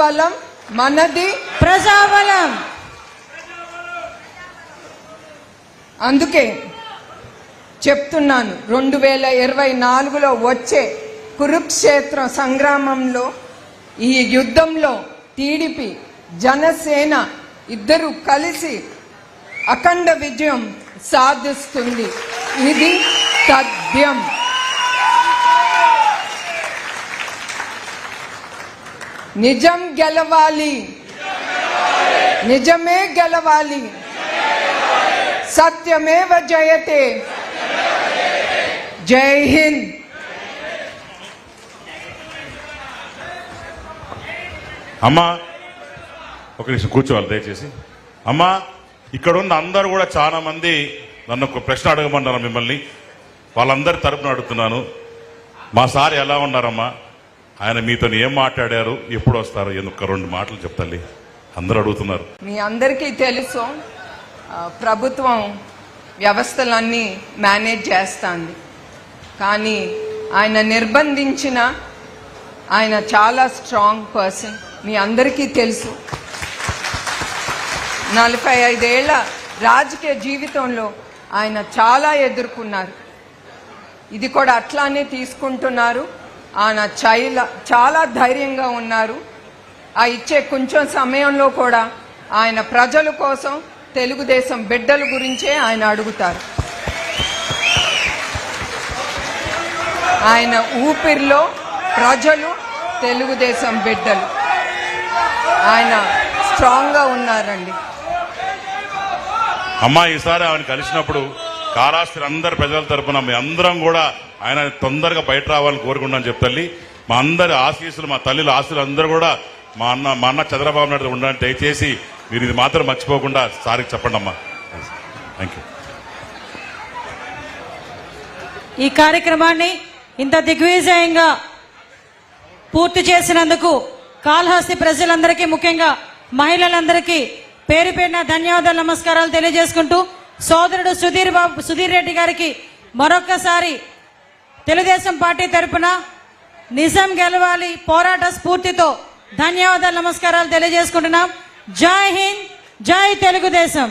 బలం మనది, ప్రజాబలం. అందుకే చెప్తున్నాను, 2024లో వచ్చే కురుక్షేత్ర సంగ్రామంలో ఈ యుద్ధంలో టీడీపీ జనసేన ఇద్దరు కలిసి అఖండ విజయం సాధిస్తుంది. ఇది తథ్యం. నిజం గెలవాలి, నిజమే గెలవాలి, సత్యమేవ జయతే. జై హింద్. అమ్మా ఒక నిమిషం కూర్చోవాలి దయచేసి. అమ్మా ఇక్కడ ఉన్న అందరూ కూడా చాలా మంది నన్ను ఒక ప్రశ్న అడగమన్నారు మిమ్మల్ని. వాళ్ళందరి తరపున అడుగుతున్నాను, మా సార్ ఎలా ఉన్నారమ్మా, ఆయన మీతో ఏం మాట్లాడారు, ఎప్పుడు వస్తారు, ఎందుకు రెండు మాటలు చెప్తాలి అందరూ అడుగుతున్నారు. మీ అందరికీ తెలుసు, ప్రభుత్వం వ్యవస్థలన్నీ మేనేజ్ చేస్తుంది. కానీ ఆయన నిర్బంధించిన ఆయన చాలా స్ట్రాంగ్ పర్సన్. మీ అందరికీ తెలుసు, 45 ఏళ్ల రాజకీయ జీవితంలో ఆయన చాలా ఎదుర్కొన్నారు. ఇది కూడా అట్లానే తీసుకుంటున్నారు. ఆయన చాలా ధైర్యంగా ఉన్నారు. ఆ ఇచ్చే కొంచెం సమయంలో కూడా ఆయన ప్రజల కోసం, తెలుగుదేశం బిడ్డల గురించే ఆయన అడుగుతారు. ఆయన ఊపిరిలో ప్రజలు, తెలుగుదేశం బిడ్డలు. ఆయన స్ట్రాంగ్గా ఉన్నారండి. అమ్మా ఈసారి ఆయన కలిసినప్పుడు కాళహస్తి అందరి ప్రజల తరపున మీ అందరం కూడా ఆయన తొందరగా బయట రావాలని కోరుకుంటాను చెప్తాలి. మా అందరి ఆశీస్సులు, మా తల్లిల ఆశీస్సులు అందరూ కూడా మా అన్న చంద్రబాబు నాయుడు ఉండాలని దయచేసి మీరు ఇది మాత్రం మర్చిపోకుండా సారికి చెప్పండి అమ్మా. Thank you. ఈ కార్యక్రమాన్ని ఇంత దిగ్విజయంగా పూర్తి చేసినందుకు కాళహస్తి ప్రజలందరికీ, ముఖ్యంగా మహిళలందరికీ పేరు పేరున ధన్యవాదాలు, నమస్కారాలు తెలియజేసుకుంటూ సోదరుడు సుధీర్ రెడ్డి గారికి మరొక్కసారి తెలుగుదేశం పార్టీ తరఫున నిజం గెలవాలి పోరాట స్ఫూర్తితో ధన్యవాదాలు, నమస్కారాలు తెలియజేసుకుంటున్నాం. జై హింద్, జై తెలుగుదేశం.